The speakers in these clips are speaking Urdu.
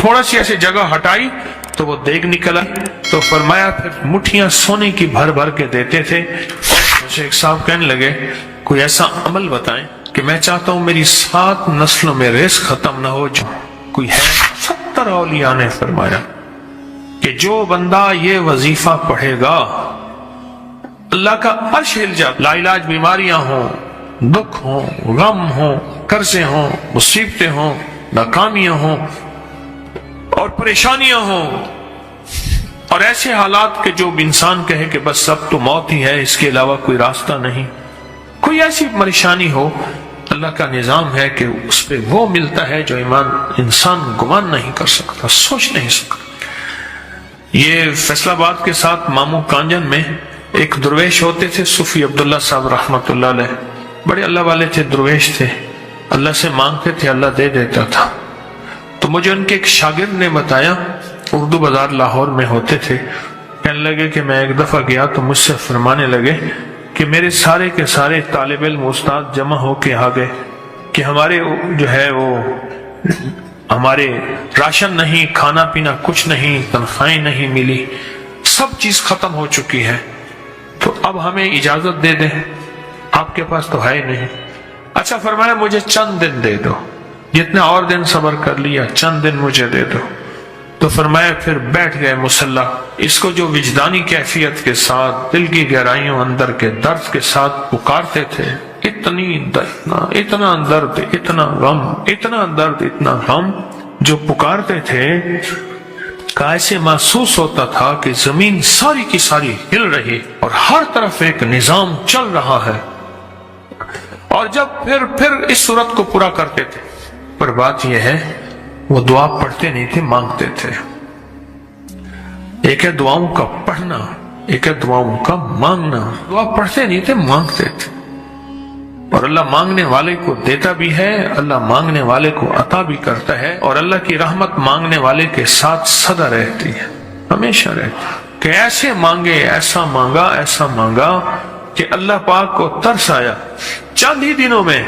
تھوڑا سی ایسی جگہ ہٹائی تو وہ دیگ نکل آئی. تو فرمایا پھر مٹھیاں سونے کی بھر بھر کے دیتے تھے. مجھے ایک صاحب کہنے لگے کوئی ایسا عمل بتائیں کہ میں چاہتا ہوں میری 7 نسلوں میں رزق ختم نہ ہو. جو کوئی ہے 70 اولیاء نے فرمایا کہ جو بندہ یہ وظیفہ پڑھے گا اللہ کا عرش ہل جائے. لا علاج بیماریاں ہوں، دکھ ہوں، غم ہوں، قرضے ہوں، مصیبتیں ہوں، ناکامیاں ہوں اور پریشانیاں ہوں اور ایسے حالات کہ جو انسان کہے کہ بس سب تو موت ہی ہے، اس کے علاوہ کوئی راستہ نہیں. کوئی ایسی پریشانی ہو، اللہ کا نظام ہے کہ اس پہ وہ ملتا ہے جو انسان گمان نہیں کر سکتا، سوچ نہیں سکتا. یہ فیصل آباد کے ساتھ مامو کانجن میں ایک درویش ہوتے تھے، صوفی عبداللہ صاحب رحمۃ اللہ علیہ. بڑے اللہ والے تھے، درویش تھے، اللہ سے مانگتے تھے، اللہ دے دیتا تھا. تو مجھے ان کے ایک شاگرد نے بتایا، اردو بازار لاہور میں ہوتے تھے. کہنے لگے کہ میں ایک دفعہ گیا تو مجھ سے فرمانے لگے کہ میرے سارے کے سارے طالب علم استاد جمع ہو کے آ گئے کہ ہمارے جو ہے وہ ہمارے راشن نہیں، کھانا پینا کچھ نہیں، تنخواہیں نہیں ملی، سب چیز ختم ہو چکی ہے، تو اب ہمیں اجازت دے دیں، آپ کے پاس تو ہے نہیں. اچھا فرمایا مجھے چند دن دے دو، جتنا اور دن صبر کر لیا، چند دن مجھے دے دو. تو فرمایا پھر بیٹھ گئے مسلح. اس کو جو وجدانی کیفیت کے ساتھ دل کی گہرائیوں اندر کے درد کے ساتھ پکارتے تھے، اتنا درد، اتنا غم، اتنا درد، اتنا غم جو پکارتے تھے کہ ایسے محسوس ہوتا تھا کہ زمین ساری کی ساری ہل رہی اور ہر طرف ایک نظام چل رہا ہے. اور جب پھر اس صورت کو پورا کرتے تھے، پر بات یہ ہے وہ دعا پڑھتے نہیں تھے، مانگتے تھے. ایک ہے دعاؤں کا پڑھنا، ایک ہے دعاؤں کا مانگنا. دعا پڑھتے نہیں تھے، مانگتے تھے. اور اللہ مانگنے والے کو دیتا بھی ہے، اللہ مانگنے والے کو عطا بھی کرتا ہے، اور اللہ کی رحمت مانگنے والے کے ساتھ سدا رہتی ہے، ہمیشہ رہتی ہے. کہ ایسے مانگے، ایسا مانگا کہ اللہ پاک کو ترس آیا. چند ہی دنوں میں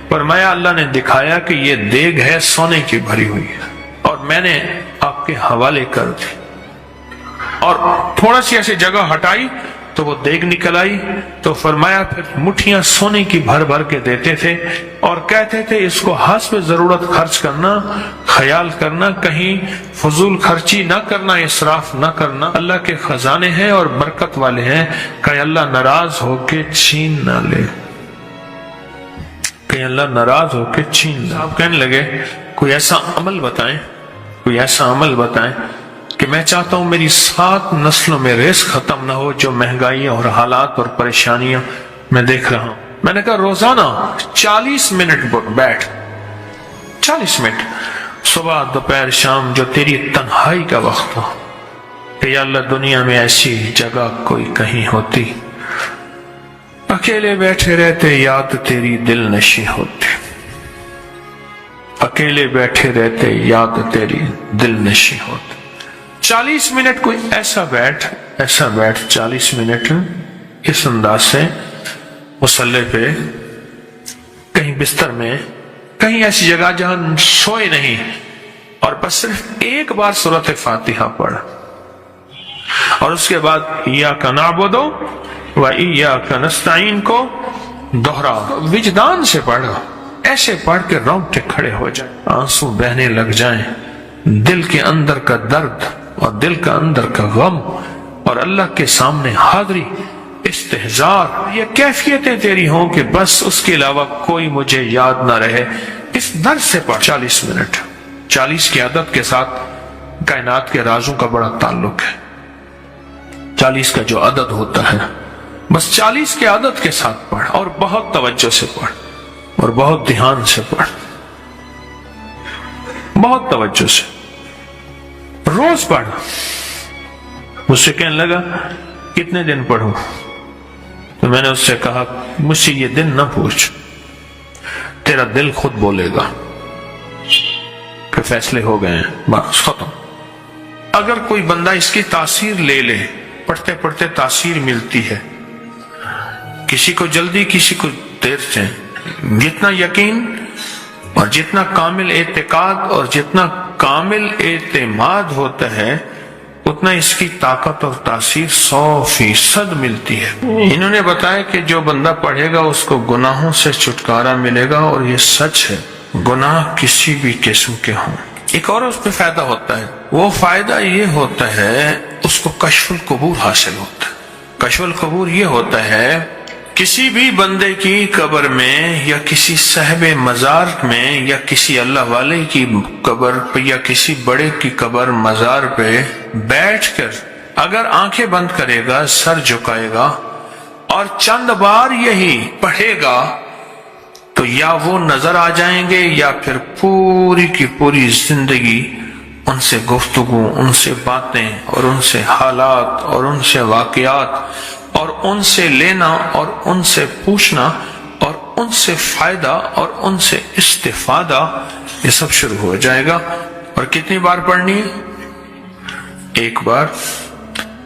فرمایا اللہ نے دکھایا کہ یہ دیگ ہے سونے کی بھری ہوئی ہے اور میں نے آپ کے حوالے کر دی. اور تھوڑا سی ایسی جگہ ہٹائی تو وہ دیگ نکل آئی. تو فرمایا پھر مٹھیاں سونے کی بھر بھر کے دیتے تھے اور کہتے تھے اس کو حسب ضرورت خرچ کرنا، خیال کرنا، کہیں فضول خرچی نہ کرنا، اسراف نہ کرنا. اللہ کے خزانے ہیں اور برکت والے ہیں، کہ اللہ ناراض ہو کے چھین نہ لے، کہ اللہ ناراض ہو کے چھین لے. آپ کہنے لگے کوئی ایسا عمل بتائیں کہ میں چاہتا ہوں میری 7 نسلوں میں رزق ختم نہ ہو، جو مہنگائی اور حالات اور پریشانیاں میں دیکھ رہا ہوں. میں نے کہا روزانہ 40 منٹ بیٹھ، 40 منٹ صبح دوپہر شام، جو تیری تنہائی کا وقت ہو، کہ یا اللہ دنیا میں ایسی جگہ کوئی کہیں ہوتی، اکیلے بیٹھے رہتے یاد تیری دل نشی ہوتی، اکیلے بیٹھے رہتے یاد تیری دل نشی ہوتی. 40 منٹ کوئی ایسا بیٹھ 40 منٹ اس انداز سے مصلی پہ، کہیں بستر میں، کہیں ایسی جگہ جہاں سوئے نہیں، اور بس صرف ایک بار سورۃ فاتحہ پڑھ، اور اس کے بعد ایاک نعبد و ایاک نستعین کو دوہرا، وجدان سے پڑھ، ایسے پڑھ کے رونگٹے کھڑے ہو جائیں، آنسو بہنے لگ جائیں، دل کے اندر کا درد اور دل کا اندر کا غم اور اللہ کے سامنے حاضری، استحضار، یہ کیفیتیں تیری ہوں کہ بس اس کے علاوہ کوئی مجھے یاد نہ رہے. اس درد سے پڑھ 40 منٹ. 40 کی عدد کے ساتھ کائنات کے رازوں کا بڑا تعلق ہے. 40 کا جو عدد ہوتا ہے، بس 40 کے عدد کے ساتھ پڑھ، اور بہت توجہ سے پڑھ، اور بہت دھیان سے پڑھ، بہت توجہ سے روز پڑھ. مجھ سے کہنے لگا کتنے دن پڑھوں؟ تو میں نے اس سے کہا مجھ سے یہ دن نہ پوچھ، تیرا دل خود بولے گا کہ فیصلے ہو گئے ہیں، بس ختم. اگر کوئی بندہ اس کی تاثیر لے لے، پڑھتے پڑھتے تاثیر ملتی ہے، کسی کو جلدی، کسی کو دیر سے. جتنا یقین اور جتنا کامل اعتقاد اور جتنا کامل اعتماد ہوتا ہے اتنا اس کی طاقت اور تاثیر 100% ملتی ہے۔ انہوں نے بتایا کہ جو بندہ پڑھے گا اس کو گناہوں سے چھٹکارا ملے گا، اور یہ سچ ہے، گناہ کسی بھی قسم کے ہوں۔ ایک اور اس پہ فائدہ ہوتا ہے، وہ فائدہ یہ ہوتا ہے اس کو کشف القبور حاصل ہوتا ہے۔ کشف القبور یہ ہوتا ہے کسی بھی بندے کی قبر میں یا کسی صاحب مزار میں یا کسی اللہ والے کی قبر پہ یا کسی بڑے کی قبر مزار پہ بیٹھ کر اگر آنکھیں بند کرے گا، سر جھکائے گا اور چند بار یہی پڑھے گا تو یا وہ نظر آ جائیں گے یا پھر پوری کی پوری زندگی ان سے گفتگو، ان سے باتیں اور ان سے حالات اور ان سے واقعات اور ان سے لینا اور ان سے پوچھنا اور ان سے فائدہ اور ان سے استفادہ، یہ سب شروع ہو جائے گا۔ اور کتنی بار پڑھنی ہے؟ ایک بار،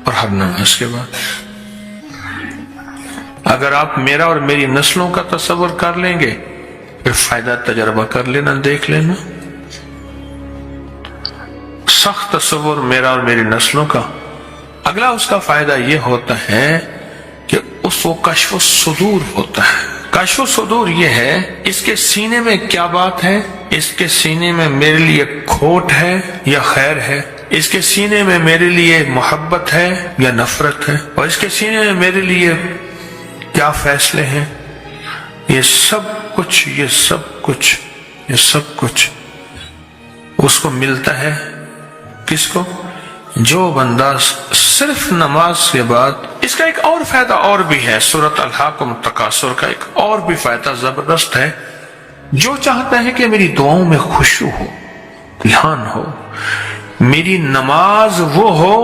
اور ہر نماز کے بعد۔ اگر آپ میرا اور میری نسلوں کا تصور کر لیں گے پھر فائدہ تجربہ کر لینا، دیکھ لینا۔ سخت تصور میرا اور میری نسلوں کا۔ اگلا اس کا فائدہ یہ ہوتا ہے کہ اس کو کشف الصدور ہوتا ہے۔ کشف الصدور یہ ہے اس کے سینے میں کیا بات ہے، اس کے سینے میں میرے لیے کھوٹ ہے یا خیر ہے، اس کے سینے میں میرے لیے محبت ہے یا نفرت ہے، اور اس کے سینے میں میرے لیے کیا فیصلے ہیں۔ یہ سب کچھ اس کو ملتا ہے۔ کس کو؟ جو بندہ صرف نماز کے بعد۔ اس کا ایک اور فائدہ اور بھی ہے، سورۃ الہاکم التکاثر کا ایک اور بھی فائدہ زبردست ہے۔ جو چاہتا ہے کہ میری دعاؤں میں خشوع ہو، دھیان ہو، میری نماز وہ ہو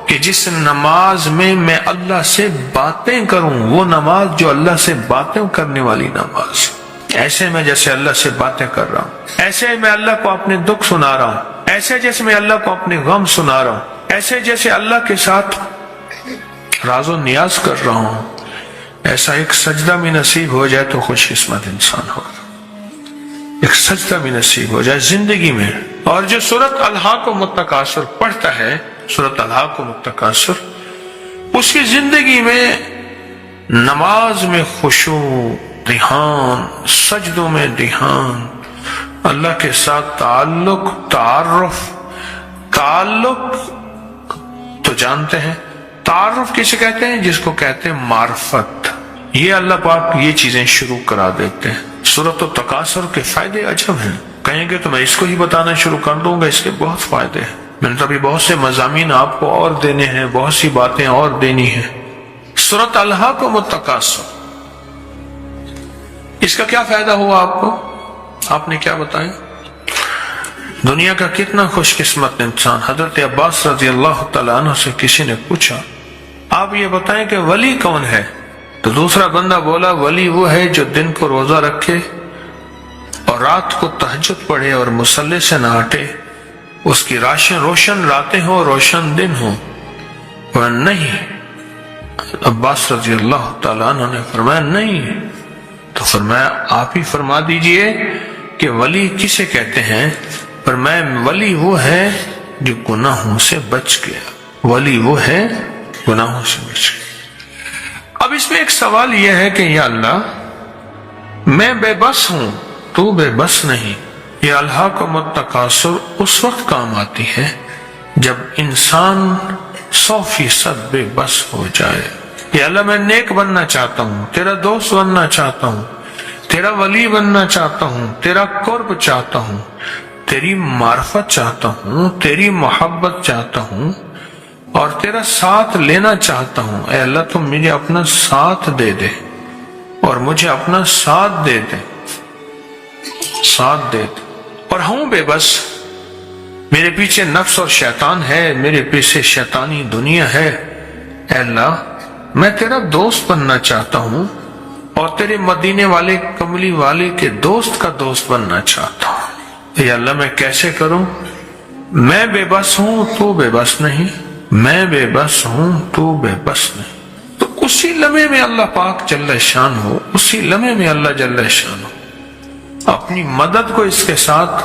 کہ جس نماز میں اللہ سے باتیں کروں، وہ نماز جو اللہ سے باتیں کرنے والی نماز، ایسے میں جیسے اللہ سے باتیں کر رہا ہوں، ایسے میں اللہ کو اپنے دکھ سنا رہا ہوں، ایسے جیسے میں اللہ کو اپنے غم سنا رہا ہوں، ایسے جیسے اللہ کے ساتھ راز و نیاز کر رہا ہوں۔ ایسا ایک سجدہ بھی نصیب ہو جائے تو خوش قسمت انسان ہوگا۔ ایک سجدہ بھی نصیب ہو جائے زندگی میں۔ اور جو سورۃ الہاکم التکاثر پڑھتا ہے، سورۃ الہاکم التکاثر، اس کی زندگی میں نماز میں خشوع، دھیان، سجدوں میں دھیان، اللہ کے ساتھ تعلق، تعلق تو جانتے ہیں، تعارف کسے کہتے ہیں؟ جس کو کہتے ہیں معرفت۔ یہ اللہ پاک یہ چیزیں شروع کرا دیتے ہیں۔ سورۃ التکاثر کے فائدے عجب ہیں، کہیں گے تو میں اس کو ہی بتانا شروع کر دوں گا، اس کے بہت فائدے ہیں۔ میں نے تو ابھی بہت سے مضامین آپ کو اور دینے ہیں، بہت سی باتیں اور دینی ہیں۔ سورۃ الہاکم التکاثر، اس کا کیا فائدہ ہوا آپ کو؟ آپ نے کیا بتایا؟ دنیا کا کتنا خوش قسمت انسان۔ حضرت عباس رضی اللہ تعالیٰ عنہ سے کسی نے پوچھا آپ یہ بتائیں کہ ولی کون ہے؟ تو دوسرا بندہ بولا ولی وہ ہے جو دن کو روزہ رکھے اور رات کو تہجد پڑھے اور مصلی سے نہ ہٹے، اس کی روشن راتیں ہوں، روشن دن ہوں۔ وہ نہیں، عباس رضی اللہ تعالیٰ عنہ نے فرمایا نہیں۔ تو فرمایا آپ ہی فرما دیجئے کہ ولی کسے کہتے ہیں؟ فرمایا ولی وہ ہے جو گناہوں سے بچ گیا، ولی وہ ہے گناہوں سے بچ گیا۔ اب اس میں ایک سوال یہ ہے کہ یا اللہ میں بے بس ہوں، تو بے بس نہیں۔ یہ الہاکم التکاثر اس وقت کام آتی ہے جب انسان 100% بے بس ہو جائے کہ اللہ میں نیک بننا چاہتا ہوں، تیرا دوست بننا چاہتا ہوں، تیرا ولی بننا چاہتا ہوں، تیرا قرب چاہتا ہوں، تیری معرفت چاہتا ہوں، تیری محبت چاہتا ہوں اور تیرا ساتھ لینا چاہتا ہوں۔ اے اللہ تم مجھے اپنا ساتھ دے دے اور مجھے اپنا ساتھ دے دے، ساتھ دے دے۔ اور ہوں بے بس، میرے پیچھے نفس اور شیطان ہے، میرے پیچھے شیطانی دنیا ہے۔ اے اللہ میں تیرا دوست بننا چاہتا ہوں اور تیرے مدینے والے کملی والے کے دوست کا دوست بننا چاہتا ہوں۔ اے اللہ میں کیسے کروں؟ میں بے بس ہوں، تو بے بس نہیں، میں بے بس ہوں، تو بے بس نہیں۔ تو اسی لمحے میں اللہ پاک جل شان ہو، اسی لمحے میں اللہ جل شان ہو اپنی مدد کو اس کے ساتھ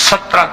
17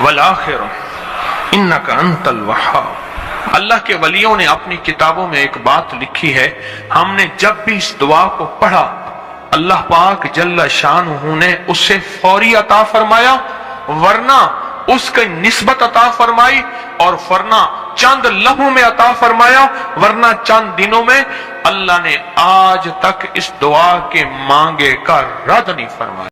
والآخر انک انت الوہاب۔ اللہ کے ولیوں نے اپنی کتابوں میں ایک بات لکھی ہے، ہم نے جب بھی اس دعا کو پڑھا اللہ پاک جل شانہ نے اسے فوری عطا فرمایا، ورنہ اس کی نسبت عطا فرمائی، اور ورنہ چند لمحوں میں عطا فرمایا، ورنہ چند دنوں میں۔ اللہ نے آج تک اس دعا کے مانگے کا رد نہیں فرمایا۔